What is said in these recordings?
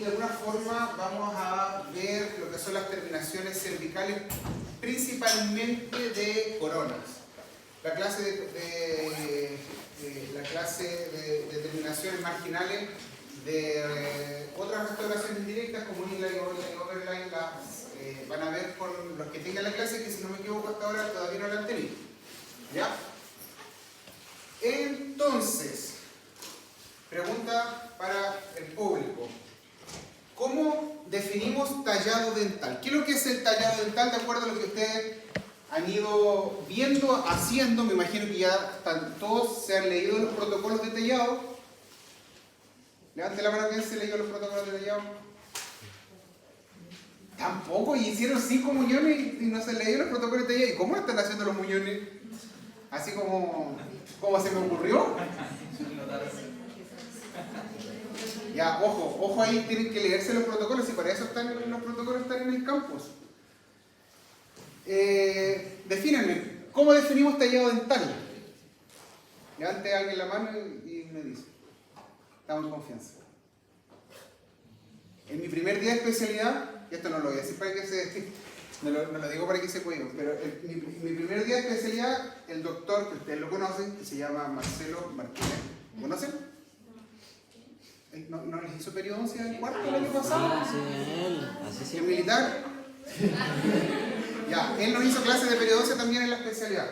De alguna forma vamos a ver lo que son las terminaciones cervicales, principalmente de coronas. La clase de terminaciones marginales de otras restauraciones directas como inline y overline las van a ver con los que tengan la clase, que si no me equivoco hasta ahora todavía no la han tenido. ¿Ya? Entonces, pregunta para el público. ¿Cómo definimos tallado dental? ¿Qué es lo que es el tallado dental? De acuerdo a lo que ustedes han ido viendo, haciendo, me imagino que ya todos se han leído los protocolos de tallado. Levante la mano, ¿quién se leyó los protocolos de tallado? Tampoco, y hicieron 5 muñones y no se leyeron los protocolos de tallado. ¿Y cómo están haciendo los muñones? Así como se me ocurrió. Ya, ojo ahí, tienen que leerse los protocolos y para eso los protocolos están en el campus. Defínanme, ¿cómo definimos tallado dental? Levante alguien la mano y me dice. Estamos en confianza. En mi primer día de especialidad, y esto no lo voy a decir para que no lo digo para que se cuiden, pero mi primer día de especialidad, el doctor, que ustedes lo conocen, que se llama Marcelo Martínez, ¿lo conocen? ¿No les hizo periodoncia en cuarto el año pasado? Sí, ¿el militar? Ya, él nos hizo clases de periodoncia también en la especialidad.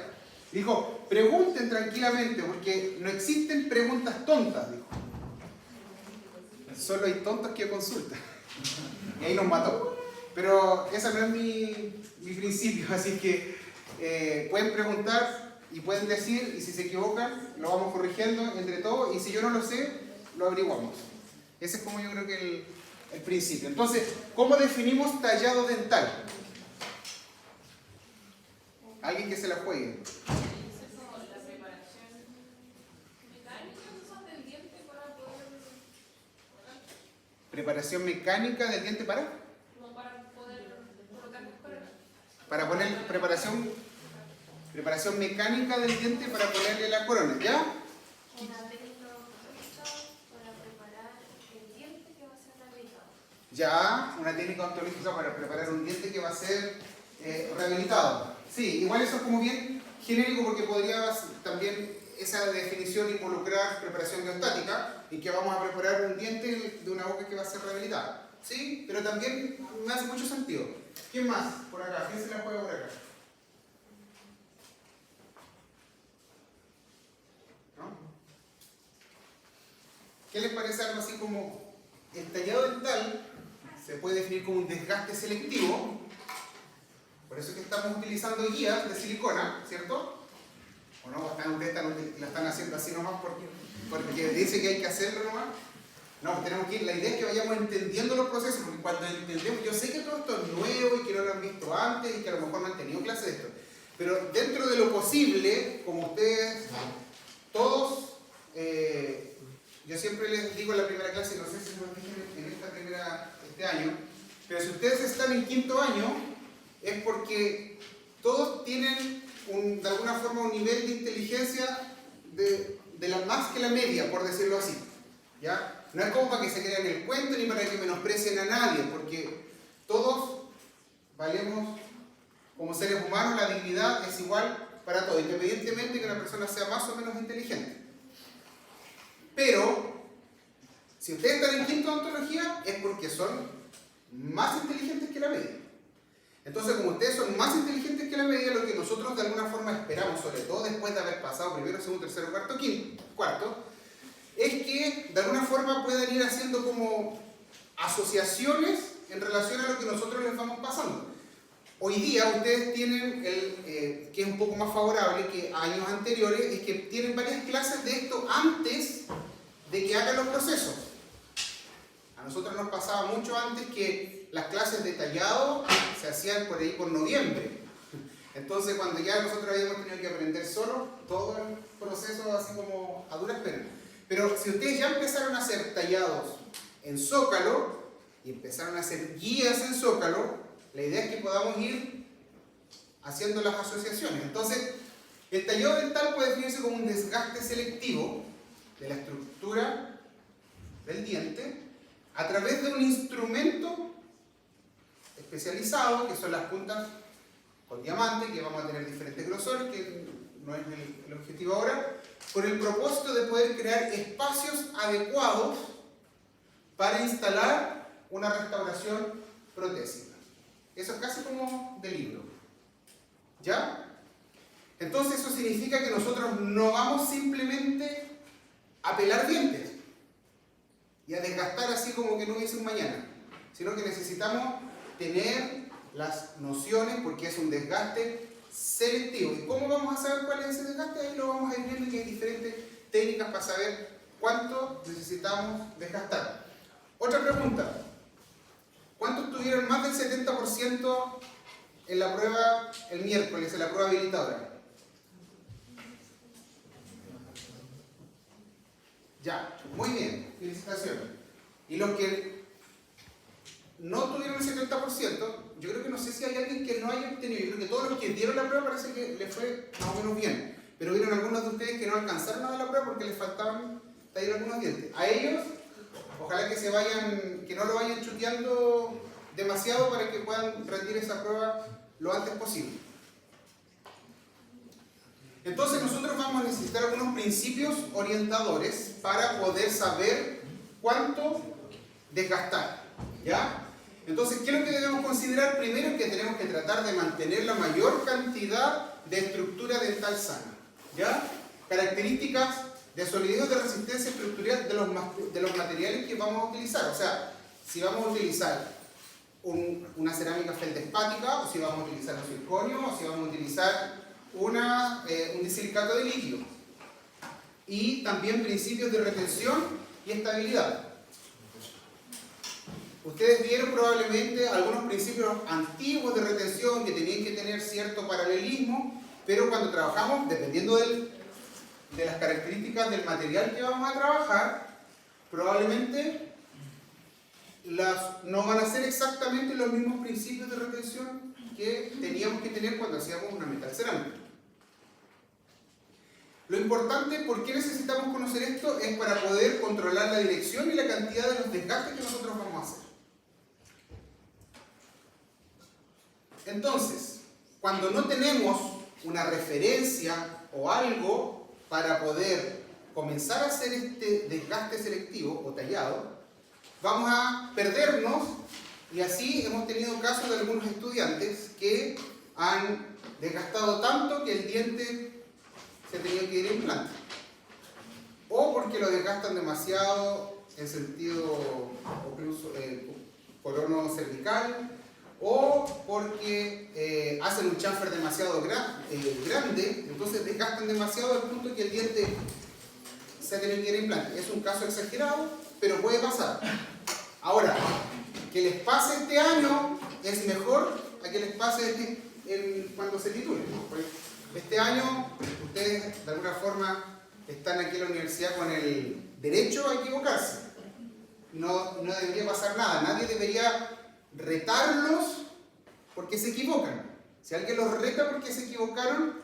Dijo, pregunten tranquilamente, porque no existen preguntas tontas, dijo. Solo hay tontos que consultan. Y ahí nos mató. Pero ese no es mi principio, así que pueden preguntar y pueden decir, y si se equivocan, lo vamos corrigiendo entre todos, y si yo no lo sé, lo averiguamos. Ese es como yo creo que el principio. Entonces, ¿cómo definimos tallado dental? Alguien que se la juegue. ¿Preparación mecánica del diente para? No, para poder colocar las coronas. Para poner preparación mecánica del diente para ponerle la corona, ¿ya? Una técnica odontológica para preparar el diente que va a ser rehabilitado. Ya, una técnica odontológica para preparar un diente que va a ser rehabilitado. Sí, igual eso es como bien genérico porque podría también esa definición involucrar preparación biostática y que vamos a preparar un diente de una boca que va a ser rehabilitada. Sí, pero también me hace mucho sentido. ¿Quién más? Por acá, ¿quién se la juega por acá? ¿No? ¿Qué les parece algo así como el tallado dental? Se puede definir como un desgaste selectivo. Por eso es que estamos utilizando guías de silicona, ¿cierto? ¿O no? Ustedes la están haciendo así nomás porque dice que hay que hacerlo nomás. No, tenemos que ir. La idea es que vayamos entendiendo los procesos, porque cuando entendemos, yo sé que todo esto es nuevo y que no lo han visto antes y que a lo mejor no han tenido clase de esto. Pero dentro de lo posible, como ustedes, todos, yo siempre les digo en la primera clase, no sé si lo dije este año, pero si ustedes están en quinto año, es porque todos tienen de alguna forma un nivel de inteligencia de la más que la media, por decirlo así. ¿Ya? No es como para que se crean el cuento ni para que menosprecien a nadie, porque todos valemos como seres humanos, la dignidad es igual para todos, independientemente de que una persona sea más o menos inteligente. Pero, si ustedes están en quinto de odontología, es porque son más inteligentes que la media. Entonces, como ustedes son más inteligentes que la media, lo que nosotros de alguna forma esperamos, sobre todo después de haber pasado primero, segundo, tercero, cuarto, es que de alguna forma puedan ir haciendo como asociaciones en relación a lo que nosotros les vamos pasando. Hoy día ustedes tienen, que es un poco más favorable que años anteriores, es que tienen varias clases de esto antes de que hagan los procesos. A nosotros nos pasaba mucho antes que las clases de tallado se hacían por ahí por noviembre. Entonces cuando ya nosotros habíamos tenido que aprender solo, todo el proceso así como a duras penas. Pero si ustedes ya empezaron a hacer tallados en zócalo y empezaron a hacer guías en zócalo, la idea es que podamos ir haciendo las asociaciones. Entonces, el tallado dental puede definirse como un desgaste selectivo de la estructura del diente a través de un instrumento especializado, que son las puntas con diamante, que vamos a tener diferentes grosores, que no es el objetivo ahora, con el propósito de poder crear espacios adecuados para instalar una restauración protésica. Eso es casi como de libro. ¿Ya? Entonces eso significa que nosotros no vamos simplemente a pelar dientes y a desgastar así como que no hubiese un mañana, sino que necesitamos tener las nociones, porque es un desgaste selectivo. ¿Y cómo vamos a saber cuál es ese desgaste? Ahí lo vamos a ir viendo, que hay diferentes técnicas para saber cuánto necesitamos desgastar. Otra pregunta. ¿Cuántos tuvieron más del 70% en la prueba el miércoles, en la prueba habilitadora? Ya, muy bien, felicitaciones. Y los que no tuvieron el 70%, yo creo que no sé si hay alguien que no haya obtenido. Yo creo que todos los que dieron la prueba parece que les fue más o menos bien. Pero vieron algunos de ustedes que no alcanzaron a dar la prueba porque les faltaban tallar algunos dientes. A ellos, ojalá que se vayan, que no lo vayan chuteando demasiado para que puedan rendir esa prueba lo antes posible. Entonces nosotros vamos a necesitar algunos principios orientadores para poder saber cuánto desgastar. ¿Ya? Entonces, ¿qué es lo que debemos considerar? Primero, que tenemos que tratar de mantener la mayor cantidad de estructura dental sana. ¿Ya? Características de solidez o de resistencia estructural de los materiales que vamos a utilizar. O sea, si vamos a utilizar una cerámica feldespática, o si vamos a utilizar un circonio, o si vamos a utilizar un disilicato de líquido. Y también principios de retención y estabilidad. Ustedes vieron probablemente algunos principios antiguos de retención que tenían que tener cierto paralelismo, pero cuando trabajamos, dependiendo de las características del material que vamos a trabajar, probablemente no van a ser exactamente los mismos principios de retención que teníamos que tener cuando hacíamos una metal cerámica. Lo importante, ¿por qué necesitamos conocer esto? Es para poder controlar la dirección y la cantidad de los desgastes que nosotros vamos a hacer. Entonces, cuando no tenemos una referencia o algo para poder comenzar a hacer este desgaste selectivo o tallado, vamos a perdernos, y así hemos tenido casos de algunos estudiantes que han desgastado tanto que el diente se tenía que ir a implante. O porque lo desgastan demasiado en sentido corono cervical, o porque hacen un chamfer demasiado grande, entonces desgastan demasiado al punto que el diente se tiene que ir a implante. Es un caso exagerado, pero puede pasar. Ahora, que les pase este año es mejor a que les pase cuando se titulen. Este año ustedes de alguna forma están aquí en la universidad con el derecho a equivocarse. No debería pasar nada, nadie debería retarlos porque se equivocan. Si alguien los reta porque se equivocaron,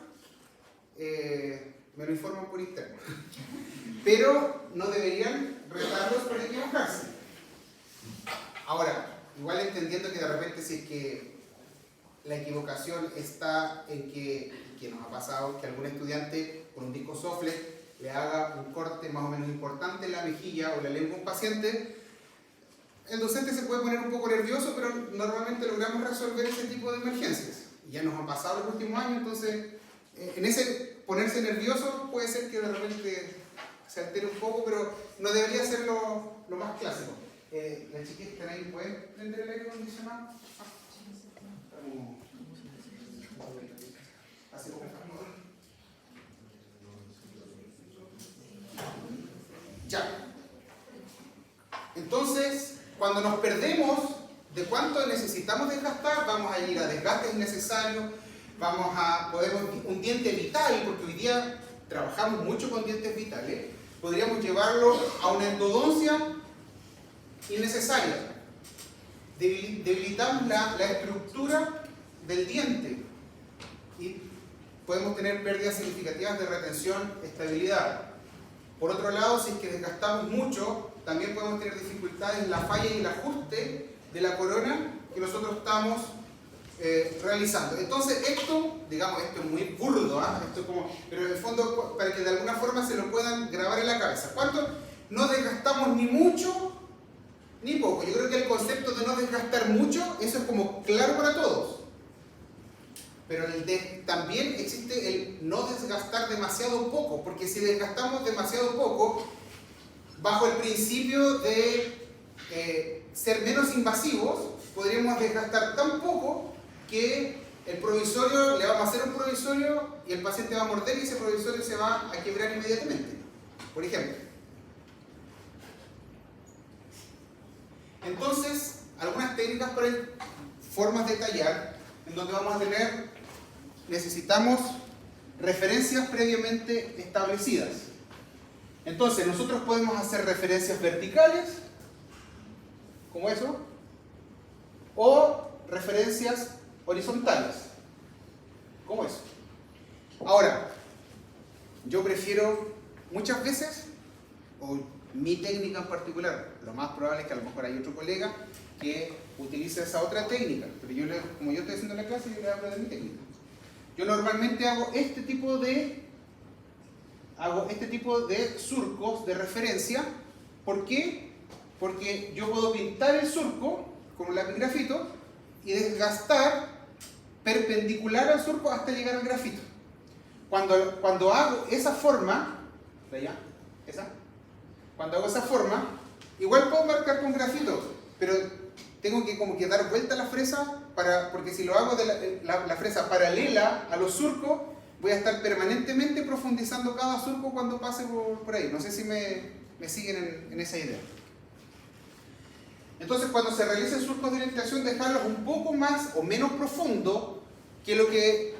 me lo informan por interno. Pero no deberían retarlos por equivocarse. Ahora, igual entendiendo que de repente si es que la equivocación está en que nos ha pasado que algún estudiante con un disco sofle le haga un corte más o menos importante en la mejilla o la lengua a un paciente, el docente se puede poner un poco nervioso, pero normalmente logramos resolver ese tipo de emergencias. Y ya nos han pasado los últimos años, entonces en ese ponerse nervioso puede ser que de repente se altere un poco, pero no debería ser lo más clásico. Las chiquillas que están ahí, ¿pueden prender el aire acondicionado? Así como ya. Entonces, cuando nos perdemos de cuánto necesitamos desgastar, vamos a ir a desgastes innecesarios, podemos un diente vital, porque hoy día trabajamos mucho con dientes vitales, podríamos llevarlo a una endodoncia innecesaria. Debilitamos la estructura del diente y podemos tener pérdidas significativas de retención, estabilidad. Por otro lado, si es que desgastamos mucho, también podemos tener dificultades en la falla y el ajuste de la corona que nosotros estamos realizando. Entonces esto, digamos, esto es muy burdo, esto es como, pero en el fondo para que de alguna forma se lo puedan grabar en la cabeza. ¿Cuánto? No desgastamos ni mucho ni poco. Yo creo que el concepto de no desgastar mucho, eso es como claro para todos. Pero también existe el no desgastar demasiado poco, porque si desgastamos demasiado poco, bajo el principio de ser menos invasivos, podríamos desgastar tan poco que el provisorio, le vamos a hacer un provisorio y el paciente va a morder y ese provisorio se va a quebrar inmediatamente, por ejemplo. Entonces, algunas técnicas para formas de tallar, en donde vamos a tener, necesitamos referencias previamente establecidas. Entonces, nosotros podemos hacer referencias verticales, como eso, o referencias horizontales, como eso. Ahora, yo prefiero muchas veces, o mi técnica en particular, lo más probable es que a lo mejor hay otro colega que utilice esa otra técnica, pero yo, como yo estoy haciendo la clase, yo le hablo de mi técnica. Yo normalmente hago este tipo de surcos de referencia. ¿Por qué? Porque yo puedo pintar el surco con un lápiz grafito y desgastar perpendicular al surco hasta llegar al grafito. Cuando hago esa forma, cuando hago esa forma, igual puedo marcar con grafito, pero tengo que como que dar vuelta a la fresa, porque si lo hago de la fresa paralela a los surcos, voy a estar permanentemente profundizando cada surco cuando pase por ahí. No sé si me siguen en esa idea. Entonces, cuando se realicen surcos de orientación, dejarlos un poco más o menos profundo que lo que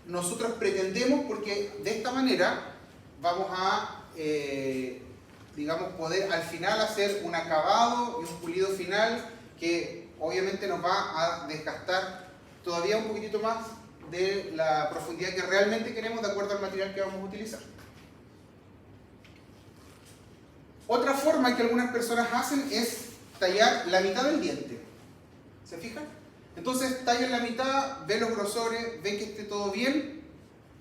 nosotros pretendemos, porque de esta manera vamos a, digamos, poder al final hacer un acabado y un pulido final que obviamente nos va a desgastar todavía un poquitito más de la profundidad que realmente queremos de acuerdo al material que vamos a utilizar. Otra forma que algunas personas hacen es tallar la mitad del diente. ¿Se fijan? Entonces tallan la mitad, ven los grosores, ven que esté todo bien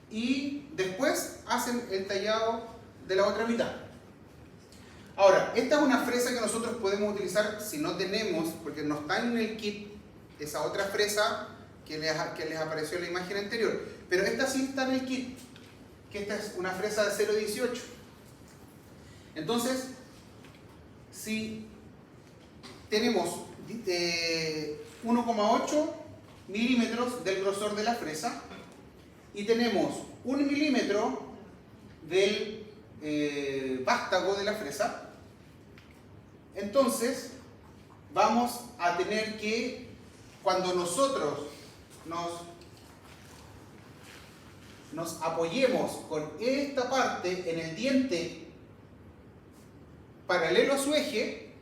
y después hacen el tallado de la otra mitad. Ahora, esta es una fresa que nosotros podemos utilizar si no tenemos, porque no está en el kit, esa otra fresa que les apareció en la imagen anterior. Pero esta sí está en el kit, que esta es una fresa de 0,18. Entonces, si tenemos 1,8 milímetros del grosor de la fresa y tenemos 1 milímetro del vástago de la fresa, entonces vamos a tener que, cuando nosotros nos apoyemos con esta parte en el diente paralelo a su eje,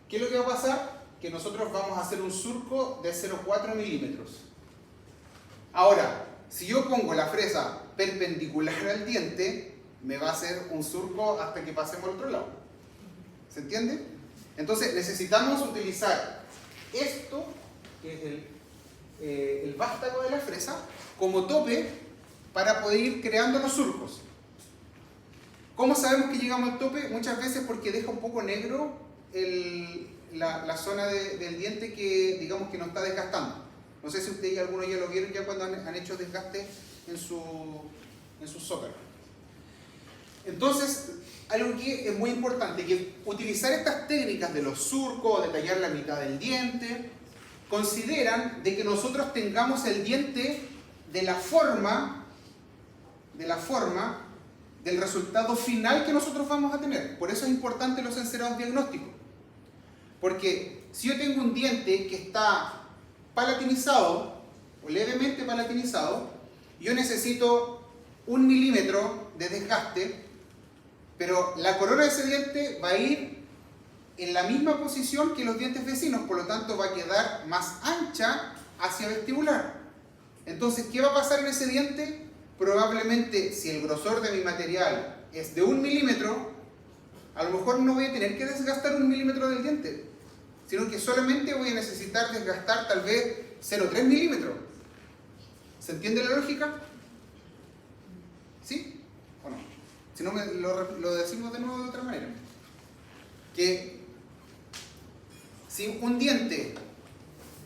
¿qué es lo que va a pasar? Que nosotros vamos a hacer un surco de 0,4 milímetros. Ahora, si yo pongo la fresa perpendicular al diente, me va a hacer un surco hasta que pasemos al otro lado. ¿Se entiende? Entonces necesitamos utilizar esto, que es el vástago de la fresa, como tope para poder ir creando los surcos. ¿Cómo sabemos que llegamos al tope? Muchas veces porque deja un poco negro la zona del diente que digamos que no está desgastando. No sé si ustedes algunos ya lo vieron ya cuando han hecho desgaste en su zócalo. Entonces, algo que es muy importante, que utilizar estas técnicas de los surcos, de tallar la mitad del diente, consideran de que nosotros tengamos el diente de la forma del resultado final que nosotros vamos a tener. Por eso es importante los encerados diagnósticos. Porque si yo tengo un diente que está palatinizado o levemente palatinizado, yo necesito 1 milímetro de desgaste, pero la corona de ese diente va a ir en la misma posición que los dientes vecinos, por lo tanto va a quedar más ancha hacia vestibular. Entonces, ¿qué va a pasar en ese diente? Probablemente, si el grosor de mi material es de 1 milímetro, a lo mejor no voy a tener que desgastar 1 milímetro del diente, sino que solamente voy a necesitar desgastar tal vez 0,3 milímetros. ¿Se entiende la lógica? ¿Sí o no? Si no, lo decimos de nuevo de otra manera. Que si un diente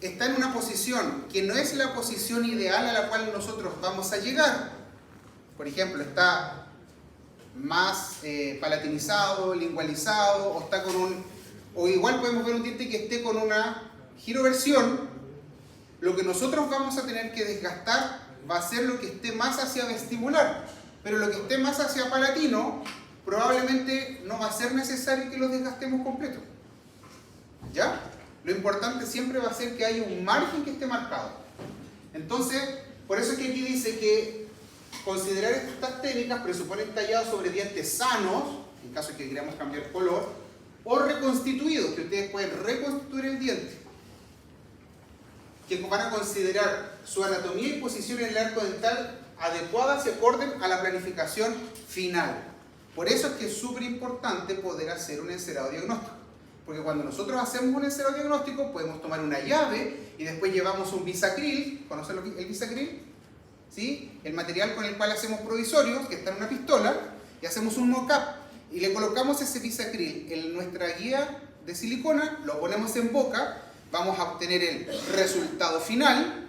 está en una posición que no es la posición ideal a la cual nosotros vamos a llegar, por ejemplo, está más palatinizado, lingualizado, o está con o igual podemos ver un diente que esté con una giroversión, lo que nosotros vamos a tener que desgastar va a ser lo que esté más hacia vestibular, pero lo que esté más hacia palatino probablemente no va a ser necesario que lo desgastemos completo. ¿Ya? Lo importante siempre va a ser que haya un margen que esté marcado. Entonces, por eso es que aquí dice que considerar estas técnicas presuponen tallados sobre dientes sanos, en caso de que queramos cambiar color, o reconstituidos, que ustedes pueden reconstituir el diente, que van a considerar su anatomía y posición en el arco dental adecuadas y acorde a la planificación final. Por eso es que es súper importante poder hacer un encerado diagnóstico. Porque cuando nosotros hacemos un encerado diagnóstico, podemos tomar una llave y después llevamos un bisacril. ¿Conocen el bisacril? ¿Sí? El material con el cual hacemos provisorios, que está en una pistola, y hacemos un mock-up. Y le colocamos ese bisacril en nuestra guía de silicona, lo ponemos en boca, vamos a obtener el resultado final.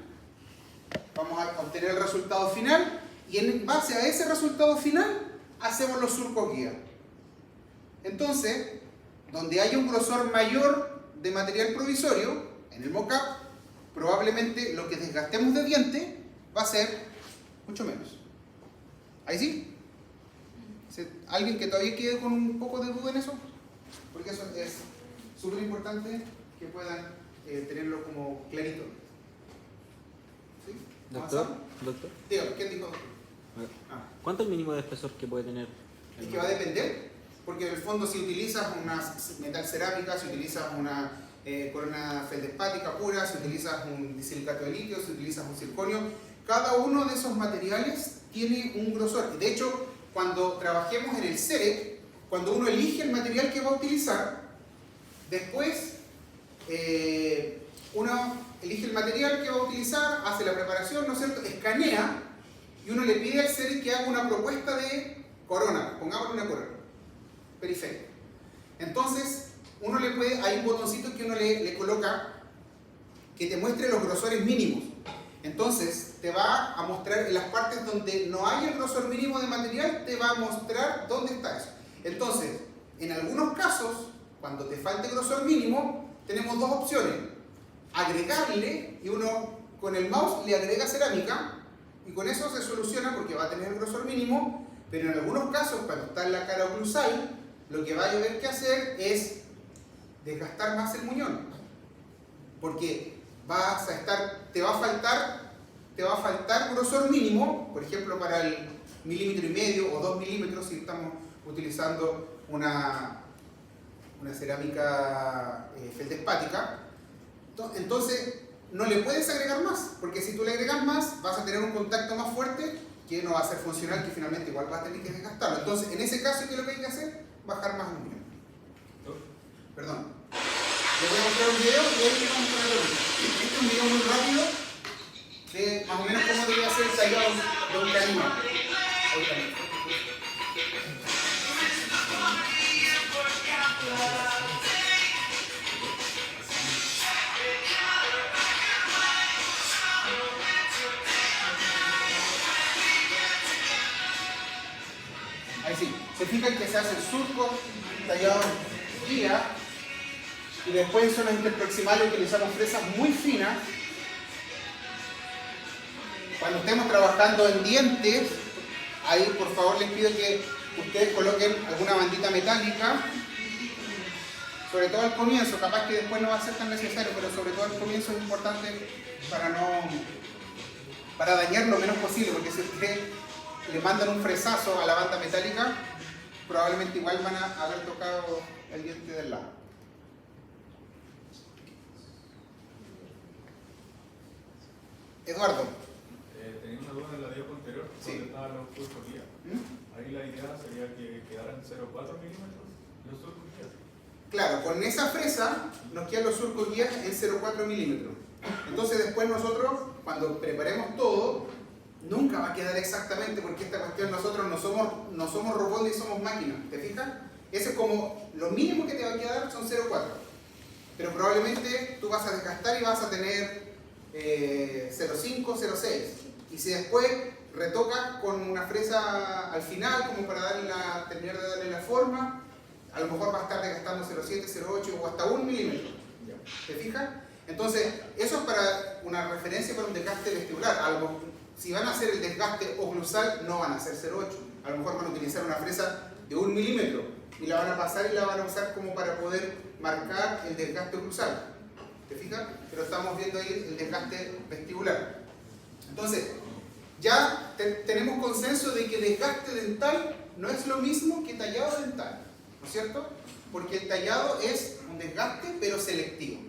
Y en base a ese resultado final, hacemos los surcos guía. Entonces, donde haya un grosor mayor de material provisorio, en el mock-up, probablemente lo que desgastemos de diente va a ser mucho menos. ¿Ahí sí? ¿Alguien que todavía quede con un poco de duda en eso? Porque eso es súper importante que puedan tenerlo como clarito. ¿Sí? Doctor, Dígame, ¿quién dijo doctor? ¿Cuánto es el mínimo de espesor que puede tener? Es que va a depender, porque en el fondo si utilizas una metal cerámica, si utilizas una corona feldespática pura, si utilizas un disilicato de litio, si utilizas un circonio, cada uno de esos materiales tiene un grosor. De hecho, cuando trabajemos en el CEREC, cuando uno elige el material que va a utilizar, después uno elige el material que va a utilizar, hace la preparación, ¿no es cierto?, escanea, y uno le pide al CEREC que haga una propuesta de corona, pongámosle una corona periférica. Entonces, uno le puede, hay un botoncito que uno le coloca que te muestre los grosores mínimos. Entonces, te va a mostrar en las partes donde no hay el grosor mínimo de material, te va a mostrar dónde está eso. Entonces, en algunos casos, cuando te falte grosor mínimo, tenemos dos opciones. Agregarle, y uno con el mouse le agrega cerámica, y con eso se soluciona porque va a tener el grosor mínimo, pero en algunos casos, cuando está en la cara oclusal, lo que va a haber que hacer es desgastar más el muñón. Porque te va a faltar grosor mínimo, por ejemplo, para el 1,5 milímetros o 2 milímetros si estamos utilizando una cerámica feldespática. Entonces, no le puedes agregar más, porque si tú le agregas más, vas a tener un contacto más fuerte que no va a ser funcional, que finalmente igual vas a tener que desgastarlo. Entonces, en ese caso, ¿qué es lo que hay que hacer? Bajar más el muñón. Perdón. Les voy a mostrar un video y ahí vamos a poner Este es un video muy rápido de más o menos cómo debería ser el tallado de un canino. Ahí sí, se fijan que se hace el surco, tallado en guía, y después en zonas interproximales utilizamos fresas muy finas. Cuando estemos trabajando en dientes, ahí por favor les pido que ustedes coloquen alguna bandita metálica, sobre todo al comienzo, capaz que después no va a ser tan necesario, pero sobre todo al comienzo es importante para dañar lo menos posible, porque si ustedes le mandan un fresazo a la banda metálica, probablemente igual van a haber tocado el diente del lado. Eduardo. Tenía una duda en la diapo anterior, Sí. donde estaban los cursos guía. Ahí la idea sería que quedaran 0,4 milímetros Los surcos guías. Claro, con esa fresa nos quedan los surcos guías en 0,4 milímetros. Entonces después nosotros, cuando preparemos todo, nunca va a quedar exactamente, porque esta cuestión nosotros no somos robots ni somos máquinas, ¿te fijas? Ese es como, lo mínimo que te va a quedar son 0,4. Pero probablemente tú vas a desgastar y vas a tener 0,5, 0,6. Y si después retocas con una fresa al final, como para terminar de darle la forma, a lo mejor va a estar desgastando 0,7, 0,8 o hasta 1 milímetro. ¿Te fijas? Entonces, eso es para una referencia para un desgaste vestibular. Si van a hacer el desgaste oclusal, no van a hacer 0,8. A lo mejor van a utilizar una fresa de 1 milímetro y la van a pasar y la van a usar como para poder marcar el desgaste oclusal. ¿Te fijas? Pero estamos viendo ahí el desgaste vestibular. Entonces, ya tenemos consenso de que desgaste dental no es lo mismo que tallado dental, ¿no es cierto? Porque el tallado es un desgaste pero selectivo.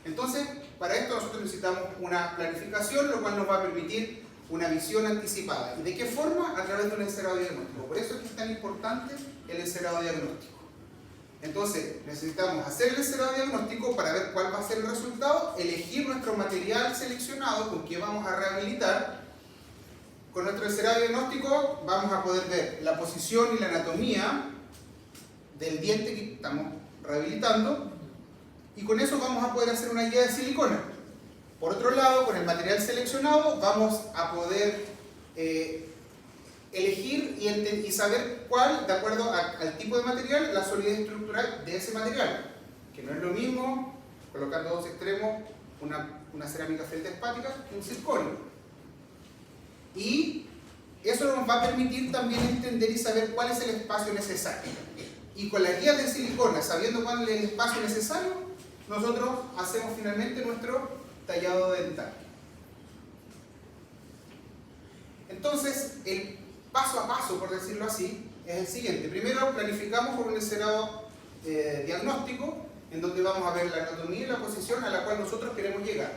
Entonces, para esto nosotros necesitamos una planificación, lo cual nos va a permitir una visión anticipada. ¿Y de qué forma? A través de un encerado diagnóstico. Por eso es que es tan importante el encerado diagnóstico. Entonces, necesitamos hacer el encerado diagnóstico para ver cuál va a ser el resultado, elegir nuestro material seleccionado con que vamos a rehabilitar. Con nuestro encerado diagnóstico vamos a poder ver la posición y la anatomía del diente que estamos rehabilitando, y con eso vamos a poder hacer una guía de silicona. Por otro lado, con el material seleccionado vamos a poder elegir y saber cuál, de acuerdo al tipo de material, la solidez estructural de ese material. Que no es lo mismo, colocando dos extremos, una cerámica feldespática que un circonio. Y eso nos va a permitir también entender y saber cuál es el espacio necesario. Y con las guías de silicona, sabiendo cuál es el espacio necesario, nosotros hacemos finalmente nuestro tallado dental. Entonces, el paso a paso, por decirlo así, es el siguiente. Primero planificamos por un encerado diagnóstico, en donde vamos a ver la anatomía y la posición a la cual nosotros queremos llegar.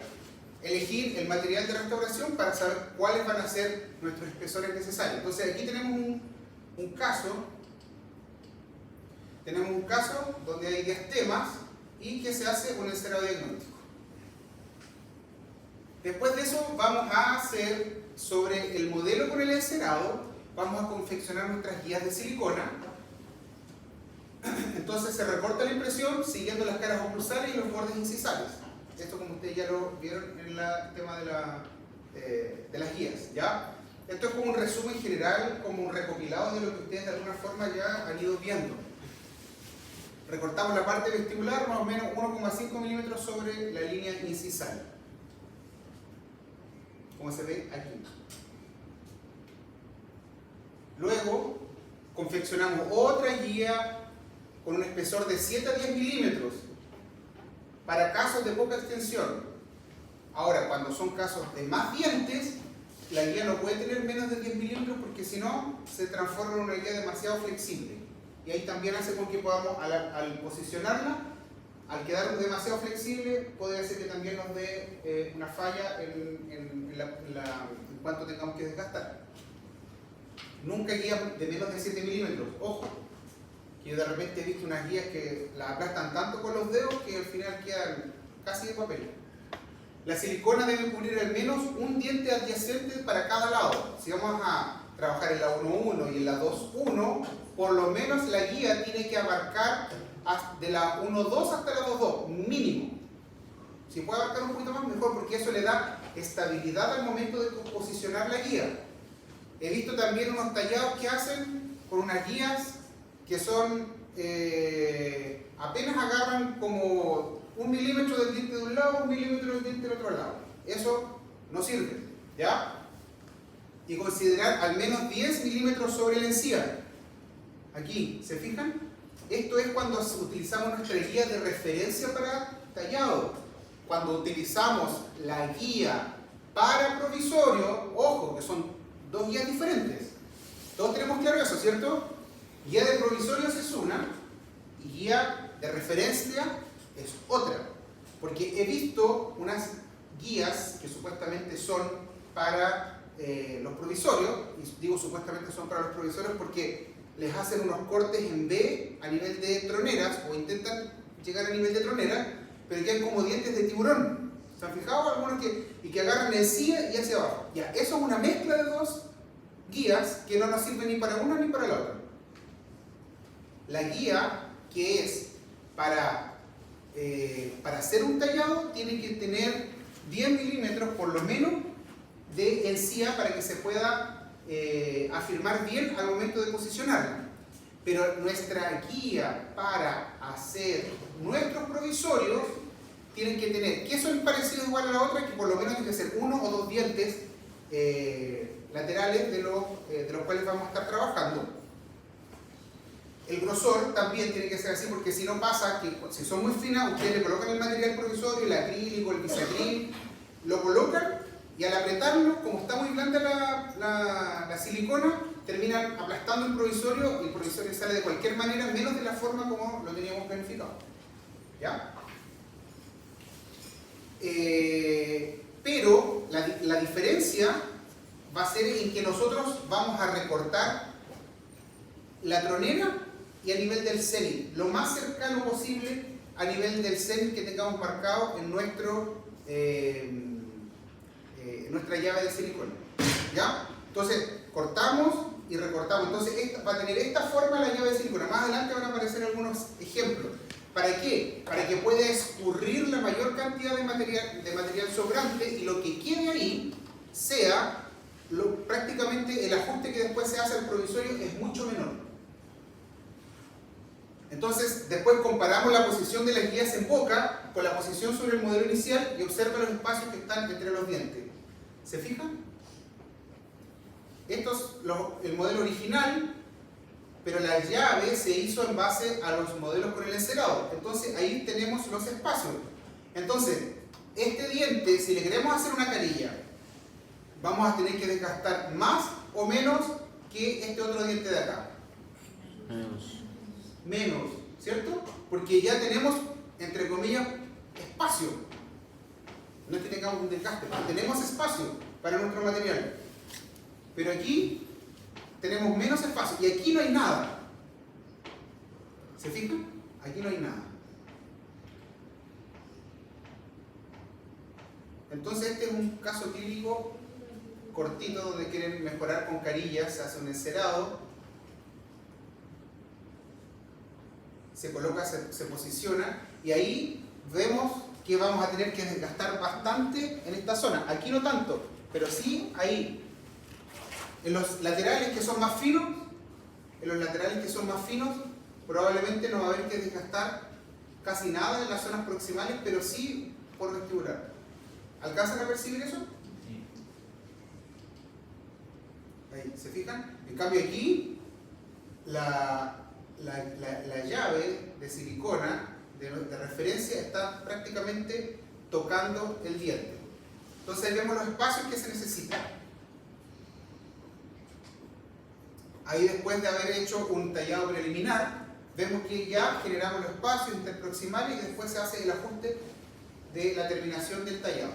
Elegir el material de restauración para saber cuáles van a ser nuestros espesores necesarios. Entonces aquí tenemos un caso. Tenemos un caso donde hay 10 temas y que se hace un encerado diagnóstico. Después de eso vamos a hacer sobre el modelo con el encerado, vamos a confeccionar nuestras guías de silicona. Entonces se recorta la impresión siguiendo las caras oclusales y los bordes incisales. Esto, como ustedes ya lo vieron en el tema de las guías, ¿ya? Esto es como un resumen general, como un recopilado de lo que ustedes de alguna forma ya han ido viendo. Recortamos la parte vestibular más o menos 1,5 milímetros sobre la línea incisal, como se ve aquí. Luego confeccionamos otra guía con un espesor de 7 a 10 milímetros para casos de poca extensión. Ahora, cuando son casos de más dientes, la guía no puede tener menos de 10 milímetros porque si no, se transforma en una guía demasiado flexible. Y ahí también hace con que podamos, al posicionarla, al quedar demasiado flexible, puede hacer que también nos dé una falla en cuanto tengamos que desgastar. Nunca guía de menos de 7 milímetros. Ojo, que yo de repente he visto unas guías que las aplastan tanto con los dedos que al final quedan casi de papel. La silicona debe cubrir al menos un diente adyacente para cada lado. Si vamos a trabajar en la 1.1 y en la 2.1, por lo menos la guía tiene que abarcar de la 1.2 hasta la 2.2, mínimo. Si puede abarcar un poquito más, mejor, porque eso le da estabilidad al momento de posicionar la guía. He visto también unos tallados que hacen con unas guías que son, apenas agarran como 1 milímetro del diente de un lado, 1 milímetro del diente del otro lado. Eso no sirve, ¿ya? Y considerar al menos 10 milímetros sobre la encía. Aquí, ¿se fijan? Esto es cuando utilizamos nuestra guía de referencia para tallado. Cuando utilizamos la guía para provisorio, ojo, que son dos guías diferentes. Todos tenemos claro eso, ¿cierto? Guía de provisorios es una y guía de referencia es otra. Porque he visto unas guías que supuestamente son para los provisorios, y digo supuestamente son para los provisorios porque les hacen unos cortes en B a nivel de troneras, o intentan llegar a nivel de tronera, pero quedan como dientes de tiburón. ¿Se han fijado algunos que agarran encía y hacia abajo? Ya, eso es una mezcla de dos guías que no nos sirven ni para una ni para la otra. La guía que es para hacer un tallado tiene que tener 10 milímetros por lo menos de encía para que se pueda afirmar bien al momento de posicionarla. Pero nuestra guía para hacer nuestros provisorios tienen que tener, que son parecidos igual a la otra, que por lo menos tiene que ser 1 o 2 dientes laterales de los cuales vamos a estar trabajando. El grosor también tiene que ser así, porque si no pasa que si son muy finas, ustedes le colocan el material provisorio, el acrílico, el bisacril, lo colocan y al apretarlo, como está muy blanda la silicona, terminan aplastando el provisorio y el provisorio sale de cualquier manera, menos de la forma como lo teníamos planificado. ¿Ya? Pero la diferencia va a ser en que nosotros vamos a recortar la tronera y a nivel del cenit, lo más cercano posible a nivel del cenit que tengamos marcado en nuestra llave de silicona. ¿Ya? Entonces cortamos y recortamos. Entonces va a tener esta forma la llave de silicona. Más adelante van a aparecer algunos ejemplos. ¿Para qué? Para que pueda escurrir la mayor cantidad de material sobrante y lo que quede ahí sea prácticamente el ajuste que después se hace al provisorio es mucho menor. Entonces, después comparamos la posición de las guías en boca con la posición sobre el modelo inicial y observa los espacios que están entre los dientes. ¿Se fijan? Esto es el modelo original, pero la llave se hizo en base a los modelos con el encerado. Entonces, ahí tenemos los espacios. Entonces, este diente, si le queremos hacer una carilla, vamos a tener que desgastar más o menos que este otro diente de acá. Menos, ¿cierto? Porque ya tenemos, entre comillas, espacio. No es que tengamos un desgaste, pero tenemos espacio para nuestro material. Pero aquí tenemos menos espacio y aquí no hay nada. ¿Se fijan? Aquí no hay nada. Entonces este es un caso típico cortito donde quieren mejorar con carillas, se hace un encerado, se coloca, se posiciona y ahí vemos que vamos a tener que desgastar bastante en esta zona. Aquí no tanto, pero sí ahí. En los laterales que son más finos, probablemente no va a haber que desgastar casi nada en las zonas proximales, pero sí por vestibular. ¿Alcanzan a percibir eso? Sí. Ahí, ¿se fijan? En cambio aquí, la llave de silicona de referencia está prácticamente tocando el diente. Entonces ahí vemos los espacios que se necesitan. Ahí después de haber hecho un tallado preliminar, vemos que ya generamos los espacios interproximales y después se hace el ajuste de la terminación del tallado.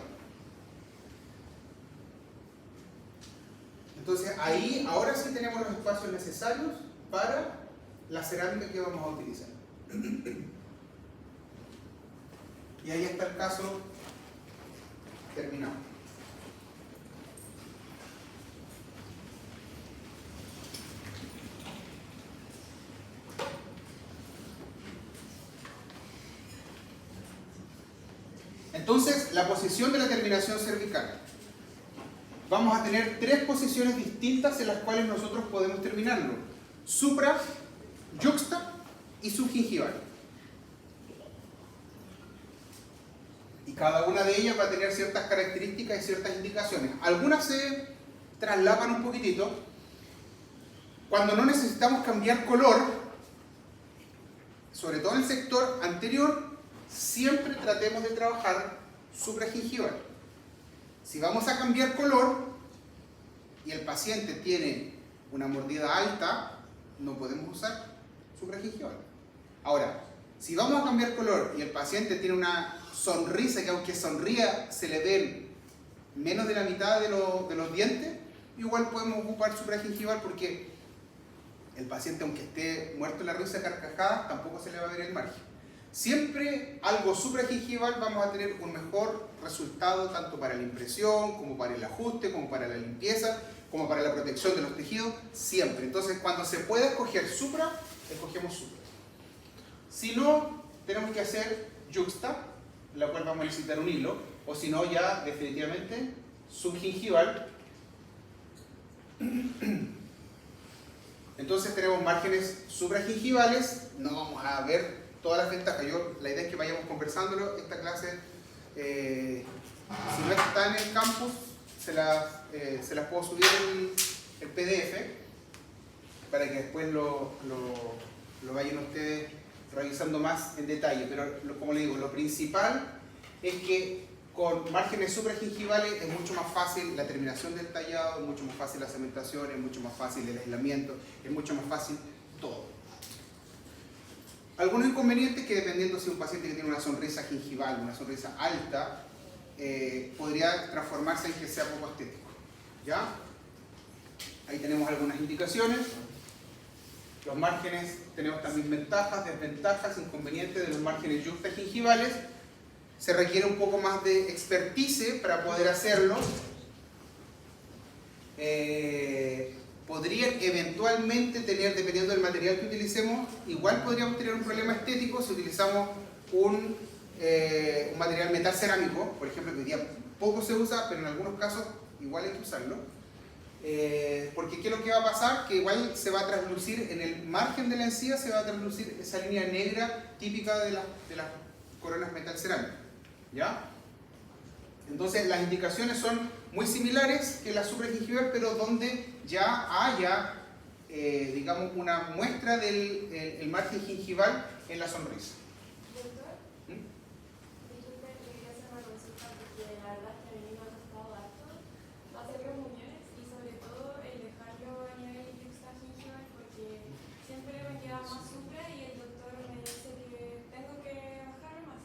Entonces ahí, ahora sí tenemos los espacios necesarios para la cerámica que vamos a utilizar. Y ahí está el caso terminado. Entonces, la posición de la terminación cervical. Vamos a tener 3 posiciones distintas en las cuales nosotros podemos terminarlo. Supra, yuxta y subgingival. Y cada una de ellas va a tener ciertas características y ciertas indicaciones. Algunas se traslapan un poquitito. Cuando no necesitamos cambiar color, sobre todo en el sector anterior, siempre tratemos de trabajar supragingival. Si vamos a cambiar color y el paciente tiene una mordida alta, no podemos usar supragingival. Ahora, si vamos a cambiar color y el paciente tiene una sonrisa que aunque sonría se le ven menos de la mitad de los dientes, igual podemos ocupar supragingival porque el paciente, aunque esté muerto en la risa carcajada, tampoco se le va a ver el margen. Siempre algo supragingival vamos a tener un mejor resultado tanto para la impresión, como para el ajuste, como para la limpieza, como para la protección de los tejidos, siempre. Entonces, cuando se pueda escoger supra, escogemos supra. Si no, tenemos que hacer juxta, la cual vamos a necesitar un hilo, o si no, ya definitivamente subgingival. Entonces tenemos márgenes supragingivales, no vamos a ver todas las ventajas. La idea es que vayamos conversándolo. Esta clase, si no está en el campus, se las puedo subir el PDF para que después lo vayan ustedes revisando más en detalle. Pero como les digo, lo principal es que con márgenes supragingivales es mucho más fácil la terminación del tallado, es mucho más fácil la cementación, es mucho más fácil el aislamiento, es mucho más fácil todo. Algunos inconvenientes que dependiendo si un paciente que tiene una sonrisa gingival, una sonrisa alta, podría transformarse en que sea poco estético. ¿Ya? Ahí tenemos algunas indicaciones. Los márgenes, tenemos también ventajas, desventajas, inconvenientes de los márgenes yuxtagingivales. Se requiere un poco más de expertise para poder hacerlo. Podrían eventualmente tener, dependiendo del material que utilicemos, igual podríamos tener un problema estético si utilizamos un material metal cerámico, por ejemplo, que hoy día poco se usa, pero en algunos casos igual hay que usarlo. Porque ¿qué es lo que va a pasar? Que igual se va a traslucir en el margen de la encía, se va a traslucir esa línea negra típica de las coronas metal cerámico. ¿Ya? Entonces las indicaciones son muy similares que la supragingival, pero donde ya haya, digamos, una muestra del el margen gingival en la sonrisa. Doctor, disculpe, quería hacer una consulta porque la verdad es que a mí me ha costado harto hacer reuniones y sobre todo el dejarlo a nivel yuxtagingival porque siempre me queda más supra y el doctor me dice que tengo que bajarlo más.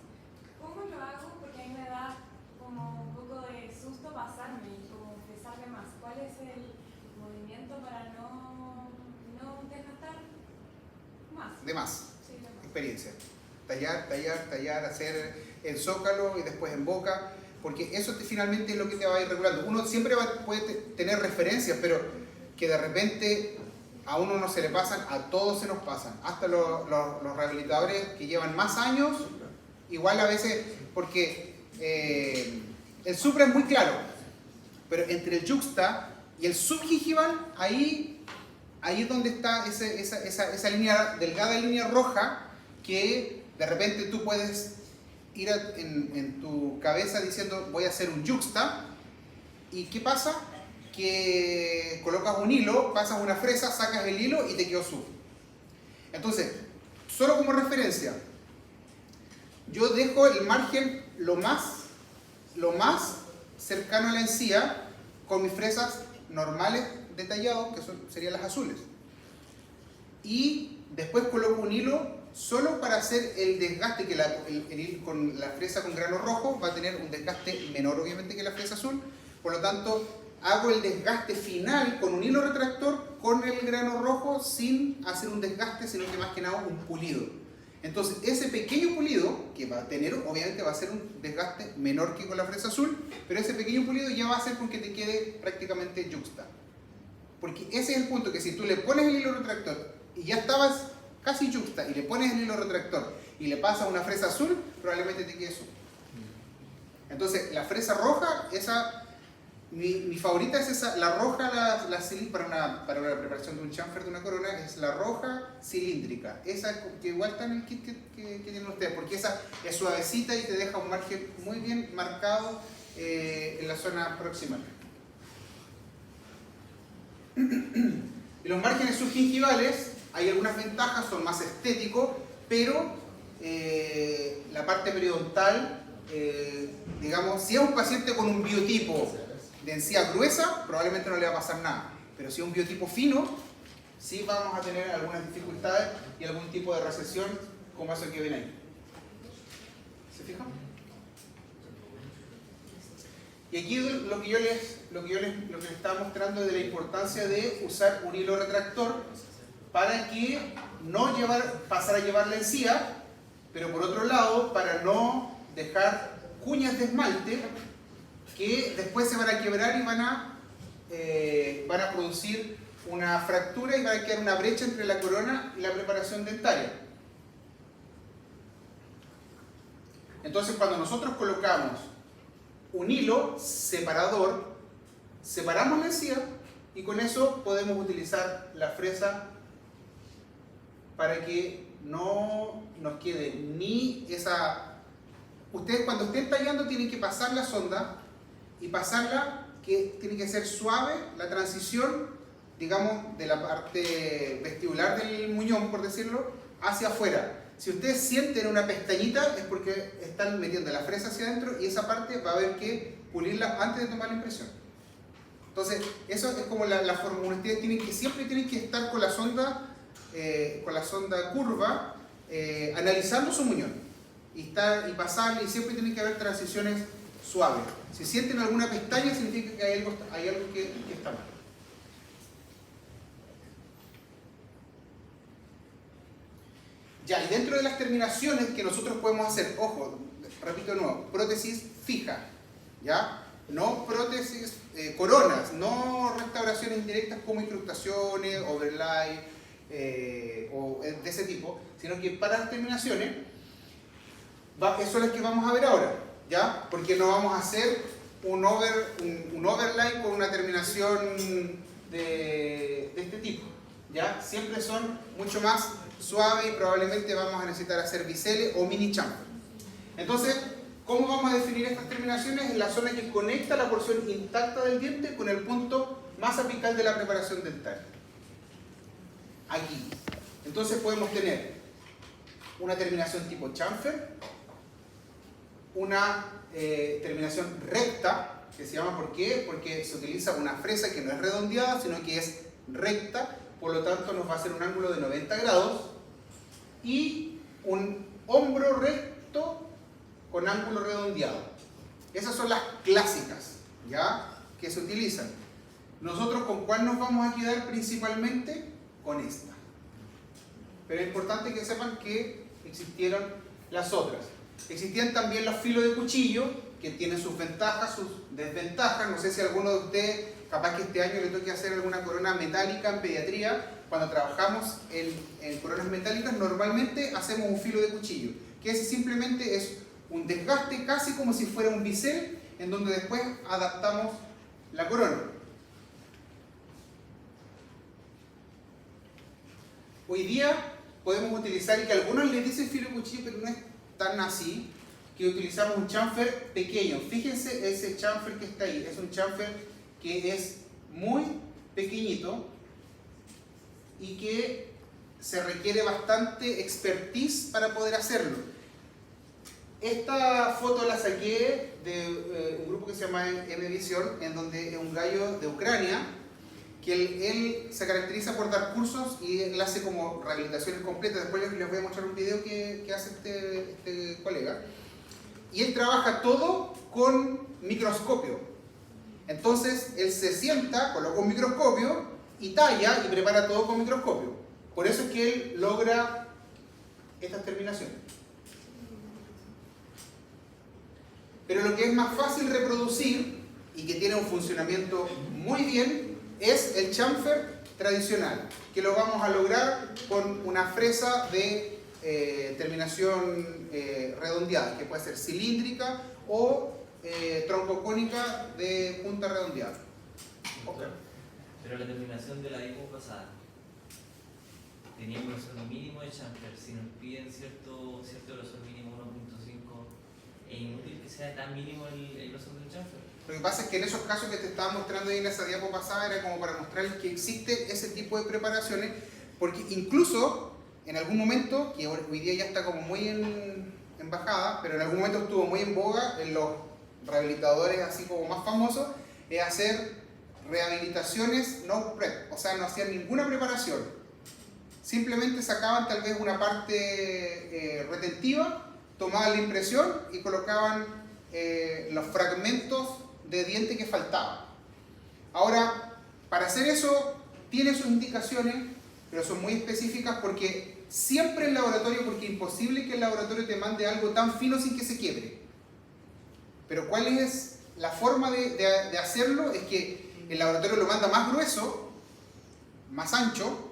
¿Cómo lo hago? Porque a mí me da como un poco de susto pasarme y como pesarme más. ¿Cuál es el movimiento para no desgastar más? De más. Sí, de más. Experiencia. Tallar, hacer el zócalo y después en boca, porque eso finalmente es lo que te va a ir regulando. Uno siempre puede tener referencias, pero que de repente a uno no se le pasan, a todos se nos pasan. Hasta los rehabilitadores que llevan más años, igual a veces, porque el supra es muy claro, pero entre el juxta y el subgingival, ahí es donde está esa línea, delgada línea roja, que de repente tú puedes ir en tu cabeza diciendo voy a hacer un juxta, y ¿qué pasa? Que colocas un hilo, pasas una fresa, sacas el hilo y te quedó sub. Entonces, solo como referencia, yo dejo el margen lo más cercano a la encía con mis fresas normales de tallado, que serían las azules. Y después coloco un hilo solo para hacer el desgaste, que con la fresa con grano rojo va a tener un desgaste menor obviamente que la fresa azul. Por lo tanto, hago el desgaste final con un hilo retractor con el grano rojo sin hacer un desgaste, sino que más que nada un pulido. Entonces, ese pequeño pulido que va a tener, obviamente va a ser un desgaste menor que con la fresa azul, pero ese pequeño pulido ya va a hacer con que te quede prácticamente juxta. Porque ese es el punto, que si tú le pones el hilo retractor y ya estabas casi juxta y le pones el hilo retractor y le pasas una fresa azul, probablemente te quede azul. Entonces, la fresa roja, mi favorita es esa, la roja, para la preparación de un chamfer de una corona, es la roja cilíndrica. Esa que igual está en el kit que tienen ustedes, porque esa es suavecita y te deja un margen muy bien marcado en la zona proximal. Y los márgenes subgingivales, hay algunas ventajas, son más estéticos, pero la parte periodontal, digamos, si es un paciente con un biotipo de encía gruesa, probablemente no le va a pasar nada. Pero si es un biotipo fino, sí vamos a tener algunas dificultades y algún tipo de recesión, como eso que ven ahí. ¿Se fijan? Y aquí lo que yo les estaba mostrando es de la importancia de usar un hilo retractor para que no pasar a llevar la encía, pero por otro lado, para no dejar cuñas de esmalte que después se van a quebrar y van a producir una fractura y va a quedar una brecha entre la corona y la preparación dentaria. Entonces, cuando nosotros colocamos un hilo separador, separamos la encía y con eso podemos utilizar la fresa para que no nos quede ni esa... Ustedes cuando estén tallando tienen que pasar la sonda y pasarla, que tiene que ser suave la transición, digamos, de la parte vestibular del muñón, por decirlo, hacia afuera. Si ustedes sienten una pestañita es porque están metiendo la fresa hacia adentro y esa parte va a haber que pulirla antes de tomar la impresión. Entonces, eso es como la fórmula. Ustedes siempre tienen que estar con la sonda curva, analizando su muñón y pasarle, y siempre tienen que haber transiciones suaves. Si sienten alguna pestaña, significa que hay algo que está mal. Ya, y dentro de las terminaciones que nosotros podemos hacer, ojo, repito de nuevo, prótesis fija, ¿ya? No prótesis, coronas, no restauraciones indirectas como incrustaciones, overlay, o de ese tipo, sino que para las terminaciones, son las que vamos a ver ahora, ¿ya? Porque no vamos a hacer un overlay con una terminación de este tipo, ¿ya? Siempre son mucho más suaves y probablemente vamos a necesitar hacer biseles o mini chamfer. Entonces, ¿cómo vamos a definir estas terminaciones? En la zona que conecta la porción intacta del diente con el punto más apical de la preparación dental. Aquí. Entonces podemos tener una terminación tipo chamfer, una terminación recta, que se llama, ¿por qué? Porque se utiliza una fresa que no es redondeada, sino que es recta, por lo tanto nos va a hacer un ángulo de 90 grados, y un hombro recto con ángulo redondeado. Esas son las clásicas, ¿ya? Que se utilizan. Nosotros, ¿con cuál nos vamos a quedar principalmente? Con esta. Pero es importante que sepan que existieron las otras. Existían también los filos de cuchillo, que tienen sus ventajas, sus desventajas. No sé si alguno de ustedes, capaz que este año le toque hacer alguna corona metálica en pediatría. Cuando trabajamos en coronas metálicas, normalmente hacemos un filo de cuchillo, que ese simplemente es un desgaste casi como si fuera un bisel, en donde después adaptamos la corona. Hoy día podemos utilizar, y que algunos les dicen filo de cuchillo, pero no es tan así, que utilizamos un chamfer pequeño. Fíjense ese chamfer que está ahí, es un chamfer que es muy pequeñito y que se requiere bastante expertise para poder hacerlo. Esta foto la saqué de un grupo que se llama M-Vision, en donde es un gallo de Ucrania, que él se caracteriza por dar cursos y él hace como rehabilitaciones completas. Después les voy a mostrar un video que hace este colega. Y él trabaja todo con microscopio. Entonces él se sienta, coloca un microscopio y talla y prepara todo con microscopio. Por eso es que él logra estas terminaciones. Pero lo que es más fácil reproducir y que tiene un funcionamiento muy bien es el chamfer tradicional, que lo vamos a lograr con una fresa de terminación redondeada, que puede ser cilíndrica o troncocónica de punta redondeada. Okay. Pero la terminación de la dipo pasada tenía un grosor mínimo de chamfer. Si nos piden cierto grosor mínimo 1.5, es inútil que sea tan mínimo el grosor del chamfer. Lo que pasa es que en esos casos que te estaba mostrando ahí en esa diapo pasada era como para mostrarles que existe ese tipo de preparaciones, porque incluso en algún momento, que hoy día ya está como muy en bajada, pero en algún momento estuvo muy en boga en los rehabilitadores así como más famosos, es hacer rehabilitaciones no prep, o sea, no hacían ninguna preparación. Simplemente sacaban tal vez una parte retentiva, tomaban la impresión y colocaban los fragmentos de diente que faltaban. Ahora, para hacer eso, tiene sus indicaciones, pero son muy específicas porque siempre el laboratorio, porque es imposible que el laboratorio te mande algo tan fino sin que se quiebre. Pero ¿cuál es la forma de hacerlo? Es que el laboratorio lo manda más grueso, más ancho,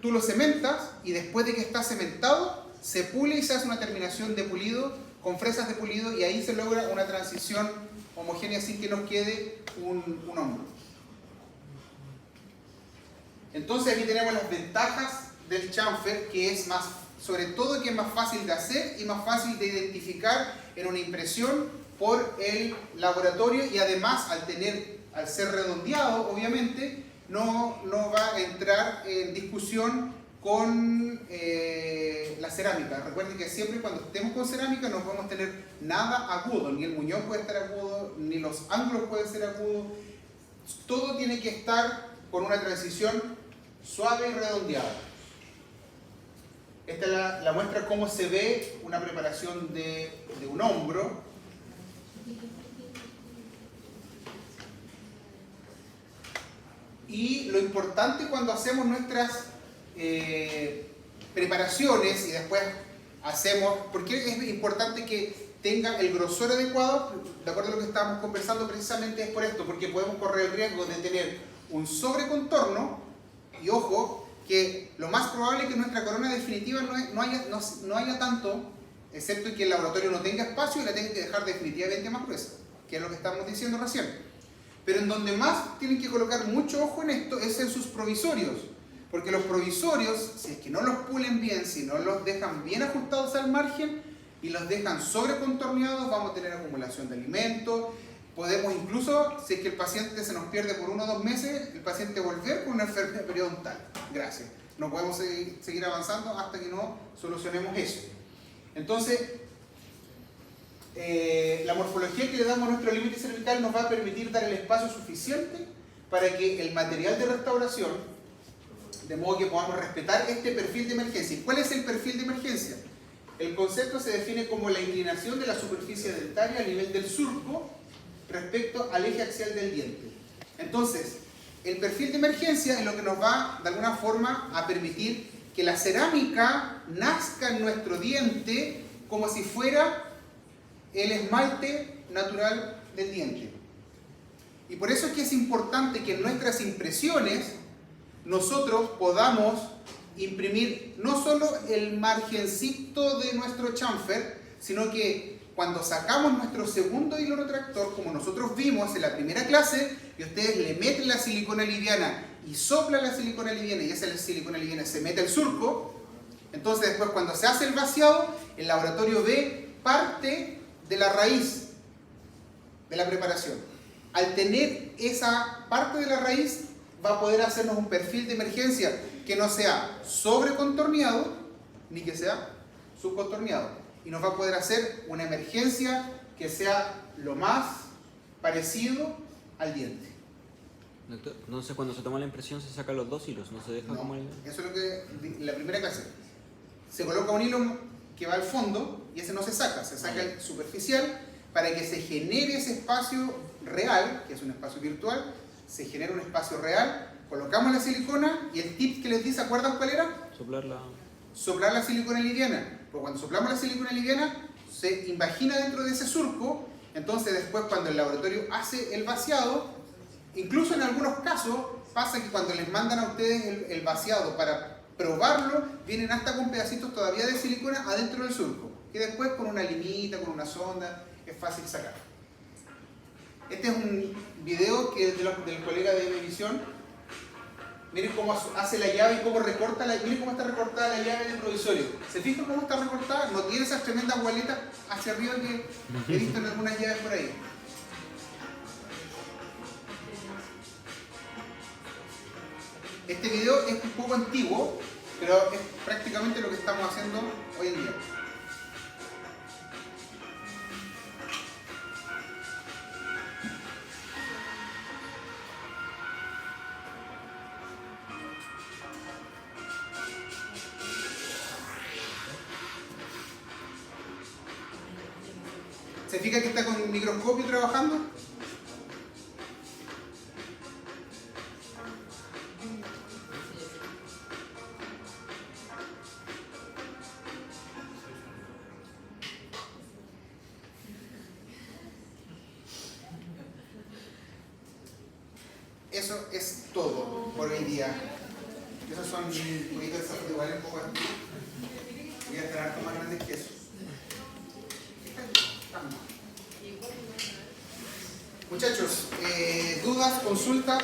tú lo cementas y después de que está cementado, se pule y se hace una terminación de pulido con fresas de pulido y ahí se logra una transición homogénea sin que nos quede un hombro. Entonces aquí tenemos las ventajas del chamfer, que es más, sobre todo que es más fácil de hacer y más fácil de identificar en una impresión por el laboratorio, y además al ser redondeado, obviamente, no va a entrar en discusión con la cerámica. Recuerden que siempre cuando estemos con cerámica no podemos tener nada agudo, ni el muñón puede estar agudo, ni los ángulos pueden ser agudos. Todo tiene que estar con una transición suave y redondeada. Esta es la muestra cómo se ve una preparación de un hombro. Y lo importante cuando hacemos nuestras preparaciones y después hacemos, porque es importante que tenga el grosor adecuado, de acuerdo a lo que estábamos conversando precisamente es por esto, porque podemos correr el riesgo de tener un sobrecontorno, y ojo, que lo más probable es que nuestra corona definitiva no haya tanto, excepto que el laboratorio no tenga espacio y la tenga que dejar definitivamente más gruesa, que es lo que estamos diciendo recién. Pero en donde más tienen que colocar mucho ojo en esto es en sus provisorios, porque los provisorios, si es que no los pulen bien, si no los dejan bien ajustados al margen y los dejan sobrecontorneados, vamos a tener acumulación de alimentos. Podemos incluso, si es que el paciente se nos pierde por 1 o 2 meses, el paciente volver con una enfermedad periodontal. Gracias. No podemos seguir avanzando hasta que no solucionemos eso. Entonces, la morfología que le damos a nuestro límite cervical nos va a permitir dar el espacio suficiente para que el material de restauración, de modo que podamos respetar este perfil de emergencia. ¿Cuál es el perfil de emergencia? El concepto se define como la inclinación de la superficie dentaria a nivel del surco respecto al eje axial del diente. Entonces, el perfil de emergencia es lo que nos va, de alguna forma, a permitir que la cerámica nazca en nuestro diente como si fuera el esmalte natural del diente. Y por eso es que es importante que en nuestras impresiones nosotros podamos imprimir no solo el margencito de nuestro chamfer, sino que cuando sacamos nuestro segundo hilo retractor, como nosotros vimos en la primera clase, y ustedes le meten la silicona liviana y soplan la silicona liviana y esa silicona liviana se mete al surco, entonces después cuando se hace el vaciado, el laboratorio ve parte de la raíz de la preparación. Al tener esa parte de la raíz, va a poder hacernos un perfil de emergencia que no sea sobrecontorneado ni que sea subcontorneado, y nos va a poder hacer una emergencia que sea lo más parecido al diente. Doctor, entonces cuando se toma la impresión se sacan los 2 hilos, no se deja como el... Eso es lo que en la primera clase. Se coloca un hilo que va al fondo y ese no se saca el superficial para que se genere ese espacio real, que es un espacio virtual, se genera un espacio real, colocamos la silicona y el tip que les di, ¿se acuerdan cuál era? Soplar la silicona liviana. Porque cuando soplamos la silicona liviana se invagina dentro de ese surco, entonces después cuando el laboratorio hace el vaciado, incluso en algunos casos pasa que cuando les mandan a ustedes el vaciado para probarlo, vienen hasta con pedacitos todavía de silicona adentro del surco, que después con una limita, con una sonda, es fácil sacar. Este es un video que es del colega de Venevisión. Miren cómo hace la llave y cómo recorta miren cómo está recortada la llave del provisorio. ¿Se fijan cómo está recortada? No tiene esas tremendas gualetas hacia arriba que he visto en algunas llaves por ahí. Este video es un poco antiguo, pero es prácticamente lo que estamos haciendo hoy en día. ¿Se fija que está con un microscopio trabajando? eso es todo por hoy día. Esos son un poquito de igual un poco así. Voy a estar harto más grandes que eso. Muchachos, dudas, consultas.